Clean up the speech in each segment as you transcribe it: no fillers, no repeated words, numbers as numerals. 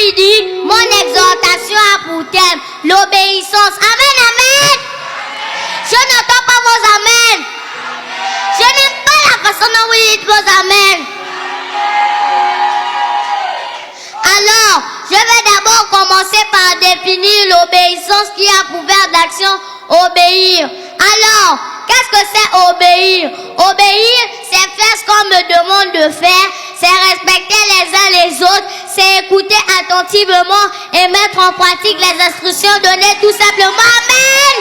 midi, mon exhortation a pour thème l'obéissance. Amen, amen. Je n'entends pas vos amen. Je n'aime pas la façon dont vous dites vos amen. Alors, je vais d'abord commencer par définir l'obéissance qui a pour verbe d'action obéir. Alors, qu'est-ce que c'est obéir? Obéir, c'est faire ce qu'on me demande de faire, c'est respecter les uns les autres, c'est écouter attentivement et mettre en pratique les instructions données tout simplement. Amen!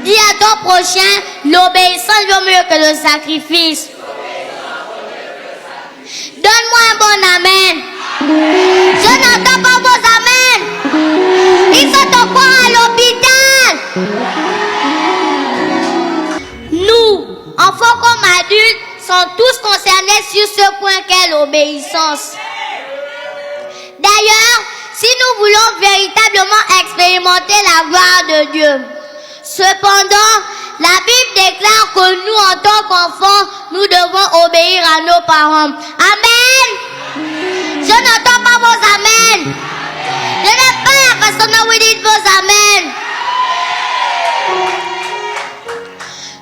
Dis à ton prochain, l'obéissance vaut mieux que le sacrifice. Donne-moi un bon amen. Je n'entends pas vos amen. Ils sont encore à l'hôpital. Nous, enfants comme adultes, sommes tous concernés sur ce point qu'est l'obéissance. D'ailleurs, si nous voulons véritablement expérimenter la gloire de Dieu, cependant, la Bible déclare que nous, en tant qu'enfants, nous devons obéir à nos parents. Amen. Je n'entends pas vos amen. Je n'aime pas la façon dont vous dites vos amen.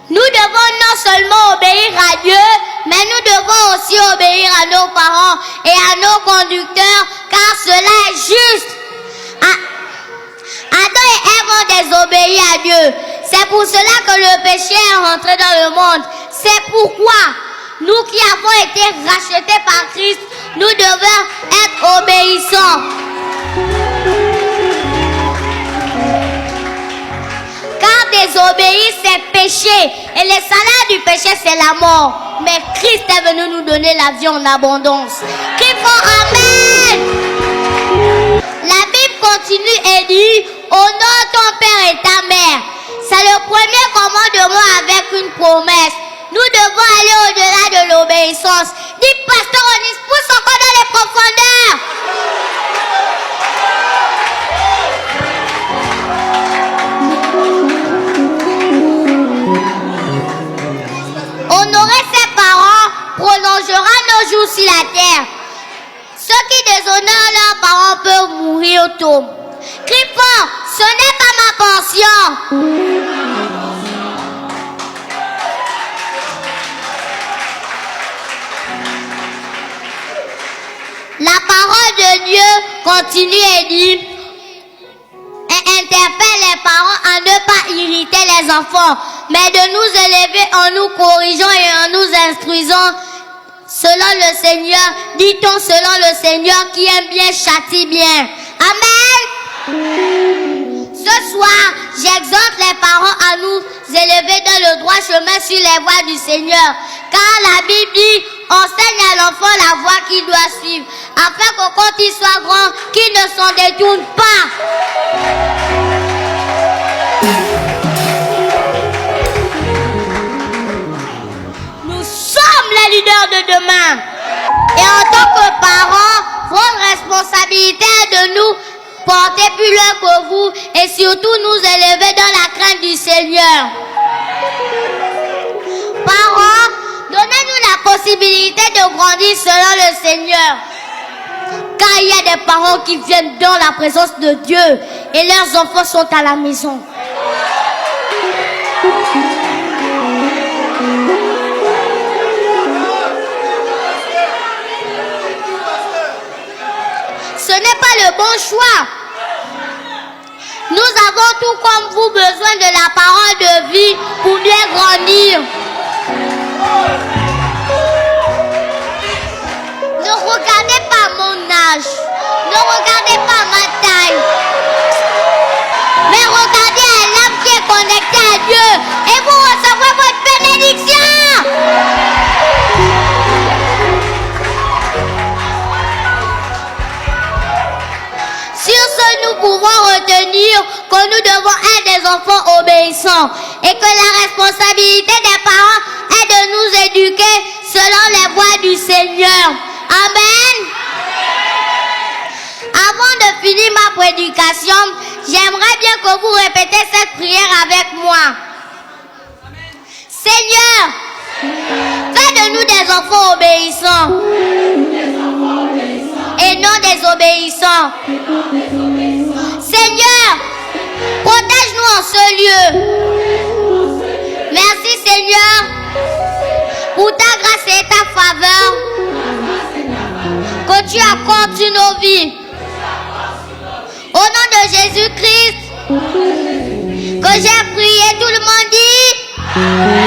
Nous devons non seulement obéir à Dieu, mais nous devons aussi obéir à nos parents et à nos conducteurs, car cela est juste. Adam et Ève ont désobéi à Dieu. C'est pour cela que le péché est rentré dans le monde. C'est pourquoi nous qui avons été rachetés par Christ, nous devons être obéissants. Car désobéir, c'est péché. Et le salaire du péché, c'est la mort. Mais Christ est venu nous donner la vie en abondance. Qui font Amen. La Bible continue et dit, honore ton père et ta mère. C'est le premier commandement avec une promesse. Nous devons aller au-delà de l'obéissance. Dis, pasteur Onis, pousse encore dans les profondeurs. Honorer ses parents prolongera nos jours sur la terre. Ceux qui déshonorent leurs parents peuvent mourir tôt. Crie fort, ce n'est pas ma portion. La parole de Dieu continue et dit, et interpelle les parents à ne pas irriter les enfants, mais de nous élever en nous corrigeant et en nous instruisant selon le Seigneur. Dit-on selon le Seigneur qui aime bien châtie bien. Amen. Ce soir, j'exhorte les parents à nous élever dans le droit chemin sur les voies du Seigneur. Car la Bible dit, enseigne à l'enfant la voie qu'il doit suivre, afin que quand il soit grand, qu'il ne s'en détourne pas. Nous sommes les leaders de demain. Et en tant que parents, votre responsabilité est de nous porter plus loin que vous et surtout nous élever dans la crainte du Seigneur. Parents, donnez-nous la possibilité de grandir selon le Seigneur. Car il y a des parents qui viennent dans la présence de Dieu et leurs enfants sont à la maison. Ce n'est pas le bon choix. Nous avons tout comme vous besoin de la parole de vie pour bien grandir. Ne regardez pas mon âge. Ne regardez pas ma taille. Mais regardez à l'âme qui est connectée à Dieu et vous recevrez votre bénédiction. Sur ce, nous pouvons retenir que nous devons être des enfants obéissants et que la responsabilité des parents est de nous éduquer selon les voies du Seigneur. Amen. Avant de finir ma prédication, j'aimerais bien que vous répétez cette prière avec moi. Seigneur, fais de nous des enfants obéissants. Et non désobéissants. Seigneur, protège-nous en ce lieu. Merci Seigneur pour ta grâce et ta faveur que tu accordes sur nos vies. Au nom de Jésus-Christ que j'ai prié, tout le monde dit.